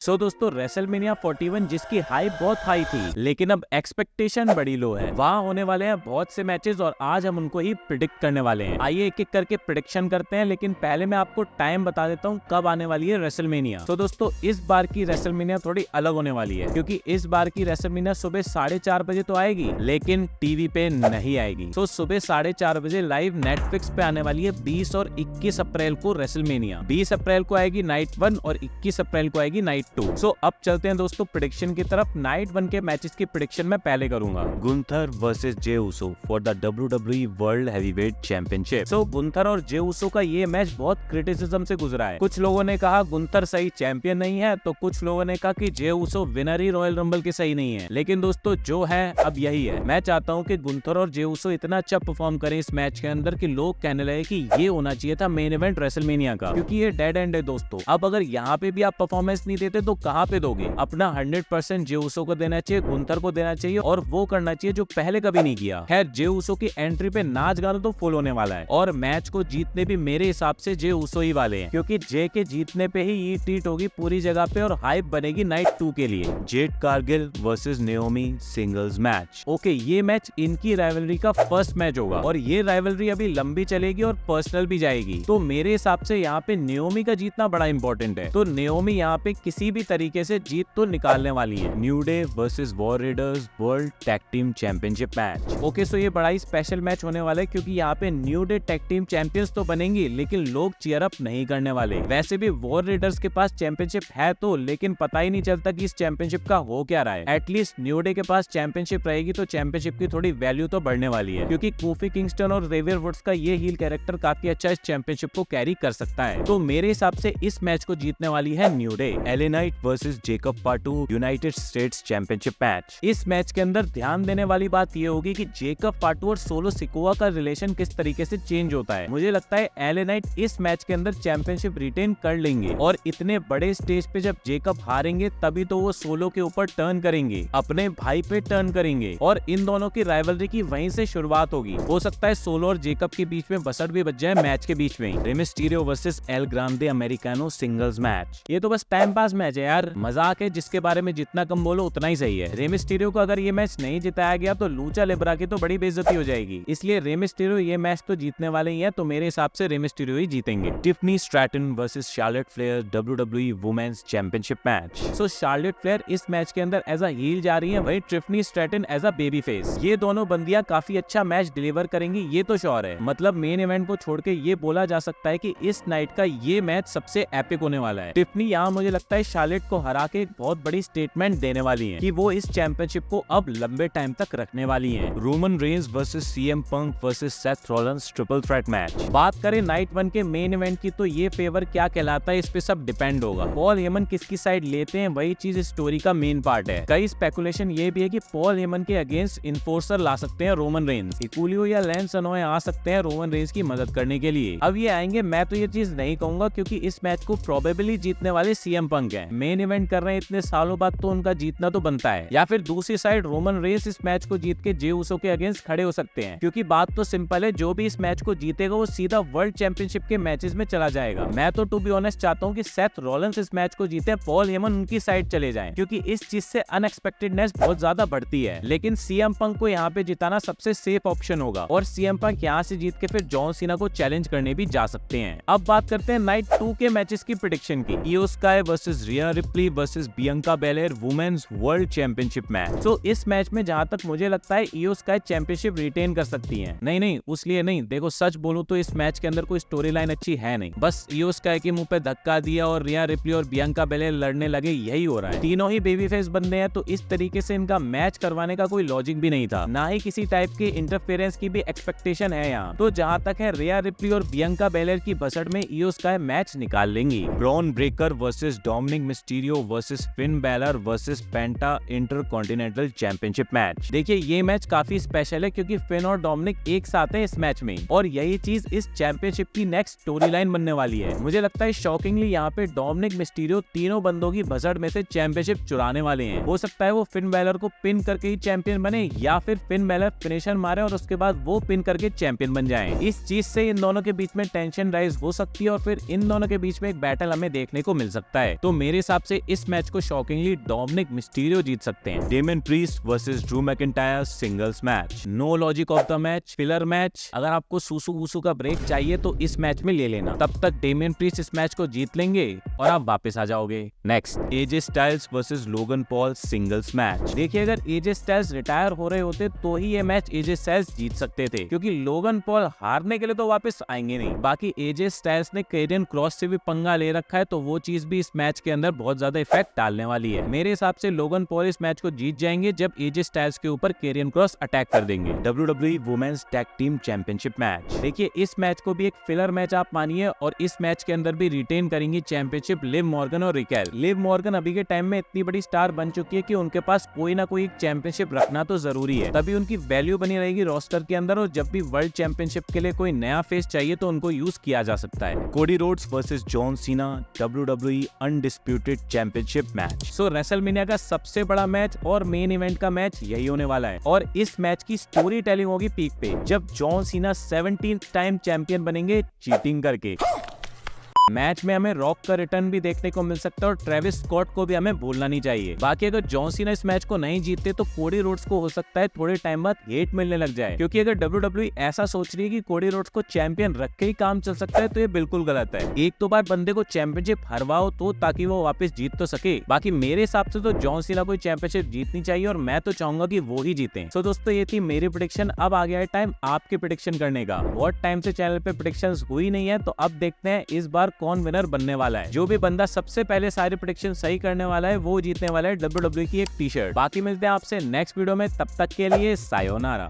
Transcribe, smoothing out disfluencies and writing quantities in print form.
दोस्तों रेसलमेनिया 41 जिसकी हाइप बहुत हाई थी लेकिन अब एक्सपेक्टेशन बड़ी लो है। वहाँ होने वाले हैं बहुत से मैचेस और आज हम उनको ही प्रिडिक्ट करने वाले हैं। आइए एक एक करके प्रिडिक्शन करते हैं, लेकिन पहले मैं आपको टाइम बता देता हूँ कब आने वाली है रेसलमेनिया। तो दोस्तों इस बार की रेसलमेनिया थोड़ी अलग होने वाली है, क्योंकि इस बार की रेसलमेनिया सुबह 4:30 बजे तो आएगी लेकिन टीवी पे नहीं आएगी। सुबह 4:30 बजे लाइव नेटफ्लिक्स पे आने वाली है 20 और 21 अप्रैल को रेसलमेनिया। 20 अप्रैल को आएगी नाइट 1 और 21 अप्रैल को आएगी नाइट 2। अब चलते हैं दोस्तों प्रेडिक्शन की तरफ। नाइट 1 के मैचेस की प्रेडिक्शन मैं पहले करूंगा। Gunther versus J Uso for the WWE world heavyweight championship. Gunther और जे उसो का ये मैच बहुत क्रिटिसिज्म से गुजरा है। कुछ लोगों ने कहा गुंथर सही चैंपियन नहीं है, तो कुछ लोगों ने कहा कि जे उसो विनर ही रॉयल रंबल के सही नहीं है। लेकिन दोस्तों जो है अब यही है। मैं चाहता हूँ कि गुंथर और जे उसो इतना अच्छा परफॉर्म करें इस मैच के अंदर कि लोग कहने लगे कि ये होना चाहिए था मेन इवेंट रेसलमेनिया का, क्योंकि ये डेड एंड है दोस्तों। अब अगर यहाँ पे भी आप परफॉर्मेंस नहीं देते तो कहाँ पे दोगे? अपना 100% जे उसो को देना चाहिए, गुंथर को देना चाहिए और वो करना चाहिए जो पहले कभी नहीं किया। खैर जे उसो की एंट्री पे नाच गाना तो फुल होने वाला है और मैच को जीतने भी मेरे हिसाब से जे उसो ही वाले हैं, क्योंकि जे के जीतने पे ही ये टीट होगी पूरी जगह पे और हाइप बनेगी नाइट 2 के लिए। Jade Cargill versus Naomi singles match. Okay, ये मैच इनकी राइवलरी का फर्स्ट मैच होगा और ये राइवलरी अभी लंबी चलेगी और पर्सनल भी जाएगी। तो मेरे हिसाब से यहाँ पे नेओमी का जीतना बड़ा इंपॉर्टेंट है। तो नेओमी यहाँ पे किसी भी तरीके से जीत तो निकालने वाली है। New Day versus War Raiders world tag team championship match. Okay, so ये बड़ा ही स्पेशल मैच होने वाला है, क्योंकि यहाँ पे new day tag team champions तो बनेंगी लेकिन लोग चीयर अप नहीं करने वाले। वैसे भी वॉर रेडर्स के पास चैंपियनशिप है तो, लेकिन पता ही नहीं चलता कि इस चैंपियनशिप का हो क्या रहा है। एटलीस्ट न्यू डे के पास चैंपियनशिप रहेगी तो चैंपियनशिप की थोड़ी वैल्यू तो बढ़ने वाली है, क्योंकि कोफी किंगस्टन और जेवियर वुड्स का ये हील कैरेक्टर काफी अच्छा इस चैंपियनशिप को कैरी कर सकता है। तो मेरे हिसाब से इस मैच को जीतने वाली है New Day. LA Knight versus Jacob Fatu United States championship match. इस मैच के अंदर ध्यान देने वाली बात ये होगी कि जेकब पार्टू और सोलो सिकोआ का रिलेशन किस तरीके से चेंज होता है। मुझे लगता है एले नाइट इस मैच के अंदर चैंपियनशिप रिटेन कर लेंगे और इतने बड़े स्टेज पे जब जेकब हारेंगे तभी तो वो सोलो के ऊपर टर्न करेंगे, अपने भाई पे टर्न करेंगे और इन दोनों की राइवलरी की वहीं से शुरुआत होगी। हो सकता है सोलो और जेकब के बीच में बसड़ भी बच जाए मैच के बीच में। Rey Mysterio versus L Grande americano singles match. ये तो बस टाइम पास मैच है यार, मजाक है, जिसके बारे में जितना कम बोलो उतना ही सही है। रे मिस्टीरियो को अगर ये मैच नहीं जिताया गया तो लूचा लिब्रा की तो बड़ी बेइज्जती हो जाएगी, इसलिए रे मिस्टीरियो ये मैच तो जीतने वाले ही है। तो मेरे हिसाब से रे मिस्टीरियो ही जीतेंगे। Tiffany Stratton versus Charlotte Flair WWE women's championship match. Charlotte Flair इस मैच के अंदर एज अ हील जा रही है, वही Tiffany Stratton as a baby face. ये दोनों बंदियां काफी अच्छा मैच डिलीवर करेंगी, ये तो श्योर है। मतलब मेन इवेंट को छोड़ के ये बोला जा सकता है कि इस नाइट का ये मैच सबसे एपिक होने वाला है। टिफनी यहाँ मुझे लगता है शार्लेट को हरा के एक बहुत बड़ी स्टेटमेंट देने वाली है कि वो इस चैंपियनशिप को अब लंबे टाइम तक रखने वाली है। Roman Reigns versus CM Punk versus Seth Rollins triple threat match. बात करें नाइट 1 के मेन इवेंट की तो ये फेवर क्या कहलाता है इस पे सब डिपेंड होगा। पॉल हेमन किसकी साइड लेते हैं वही चीज स्टोरी का मेन पार्ट है। कई स्पेकुलेशन ये भी है कि पॉल हेमन के अगेंस्ट इन्फोर्सर ला सकते हैं रोमन रेंज। इकुलियो या लैंस अनोय आ सकते हैं रोमन रेंज की मदद करने के लिए। अब ये आएंगे मैं तो ये चीज नहीं कहूंगा, क्योंकि इस मैच को प्रोबेबली जीतने वाले सीएम पंक हैं। मेन इवेंट कर रहे हैं इतने सालों बाद तो उनका जीतना तो बनता है। या फिर दूसरी साइड रोमन रेंज इस मैच को जीत के जे उसो के अगेंस्ट खड़े हो सकते हैं, क्योंकि बात तो सिंपल है, जो भी इस मैच को जीतेगा वो सीधा वर्ल्ड चैंपियनशिप के मैचेस में चला जाएगा। मैं तो टू बी ऑनेस्ट चाहता हूँ कि सेथ रॉलिंस इस मैच को जीते, पॉल हेमन उनकी साइड चले जाएं, क्योंकि इस चीज से अनएक्सपेक्टेडनेस बहुत ज्यादा बढ़ती है। लेकिन सीएम पंक को यहाँ पे जिताना सबसे सेफ ऑप्शन होगा और सीएम पंक यहाँ से जीत के फिर जॉन सीना को चैलेंज करने भी जा सकते हैं। अब बात करते हैं नाइट 2 के मैचेस की प्रेडिक्शन की। Iyo Sky versus Rhea Ripley versus Bianca Belair women's world championship match. इस मैच में जहाँ तक मुझे लगता है इयो स्काई चैंपियनशिप रिटेन कर सकती है। नहीं उसलिए नहीं, देखो सच बोलूं तो इस मैच के अंदर कोई स्टोरी लाइन अच्छी है नहीं, बस इयो स्काई के मुंह पे धक्का दिया और रिया रिप्ली और बियंका बेलेयर लड़ने लगे, यही हो रहा है। तीनों ही बेबी फेस बंदे हैं, तो इस तरीके से इनका मैच करवाने का कोई लॉजिक भी नहीं था, ना ही किसी टाइप के इंटरफेरेंस की भी एक्सपेक्टेशन है यहाँ। तो जहाँ तक है रिया रिप्ली और बियंका बेलेयर की भसड़ में इयो स्काई मैच निकाल लेंगी। Bron Breakker versus Dominik Mysterio versus Finn Balor versus Penta Intercontinental championship match. देखिए ये मैच काफी स्पेशल है, क्योंकि फिन और डोमिनिक एक साथ है इस मैच में और यही चीज इस चैंपियनशिप की नेक्स्ट स्टोरी लाइन बनने वाली है। मुझे लगता है शॉकिंगली यहाँ पे डोमिनिक मिस्टीरियो तीनों बंदों की भसड़ में से चैंपियनशिप चुराने वाले हैं। हो सकता है वो फिन बैलर को पिन करके ही चैंपियन बने, या फिर फिन बैलर फिनिशर मारे और उसके बाद वो पिन करके चैंपियन बन जाएं। इस चीज से इन दोनों के बीच में टेंशन राइज हो सकती है और फिर इन दोनों के बीच में एक बैटल हमें देखने को मिल सकता है। तो मेरे हिसाब से इस मैच को शॉकिंगली डोमिनिक मिस्टीरियो जीत सकते हैं। Damian Priest versus Drew McIntyre singles match, no logic of the match, filler match. अगर आपको सूसू वूसू का ब्रेक चाहिए तो इस मैच में ले लेना, तब तक डेमियन प्रीस्ट इस मैच को जीत लेंगे और आप वापस आ जाओगे। Next, AJ Styles versus Logan Paul singles match. देखिए, अगर एजे स्टाइल्स रिटायर हो रहे होते तो ही ये मैच एजे स्टाइल्स जीत सकते थे, क्योंकि लोगन पॉल हारने के लिए तो वापस आएंगे नहीं। बाकी एजे स्टाइल्स ने कैरियन क्रॉस से भी पंगा ले रखा है, तो वो चीज भी इस मैच के अंदर बहुत ज्यादा इफेक्ट डालने वाली है। मेरे हिसाब से लोगन पॉल इस मैच को जीत जाएंगे जब एजे स्टाइल्स के ऊपर कैरियन क्रॉस अटैक कर देंगे। WWE women's tag team championship match. देखिए, इस मैच को भी एक फिलर मैच आप मानिए, और इस मैच के अंदर भी रिटेन करेंगी चैंपियनशिप लिव मॉर्गन और रिकेल। लिव मॉर्गन अभी के टाइम में इतनी बड़ी स्टार बन चुकी है कि उनके पास कोई ना कोई एक चैंपियनशिप रखना तो जरूरी है, तभी उनकी वैल्यू बनी रहेगी रोस्टर के अंदर, और जब भी वर्ल्ड चैंपियनशिप के लिए कोई नया फेस चाहिए तो उनको यूज किया जा सकता है। Cody Rhodes versus John Cena WWE undisputed championship match. So WrestleMania का सबसे बड़ा मैच और मेन इवेंट का मैच यही होने वाला है, और इस मैच की स्टोरी टेलिंग होगी पीक पे, जब John Cena 17th time champion बनेंगे चीटिंग करके। मैच में हमें रॉक का रिटर्न भी देखने को मिल सकता है, और ट्रेविस स्कॉट को भी हमें भूलना नहीं चाहिए। बाकी अगर जॉन सीना इस मैच को नहीं जीतते तो कोडी रोड्स को हो सकता है थोड़े टाइम बाद हेट मिलने लग जाए, क्योंकि अगर WWE ऐसा सोच रही है कि कोडी रोड्स को चैंपियन रख के ही काम चल सकता है तो ये बिल्कुल गलत है। एक तो बार बंदे को चैंपियनशिप हरवाओ तो, ताकि वो वापस जीत तो सके। बाकी मेरे हिसाब से तो जॉन सीना को चैंपियनशिप जीतनी चाहिए, और मैं तो चाहूंगा कि वो ही जीते। सो दोस्तों, ये थी मेरी प्रेडिक्शन। अब आ गया है टाइम आपके प्रेडिक्शन करने का। बहुत टाइम से चैनल पे प्रेडिक्शंस हुई नहीं है, तो अब देखते हैं इस बार कौन विनर बनने वाला है। जो भी बंदा सबसे पहले सारे प्रेडिक्शन सही करने वाला है वो जीतने वाला है WWE की एक टी-शर्ट। बाकी मिलते हैं आपसे नेक्स्ट वीडियो में, तब तक के लिए सायोनारा।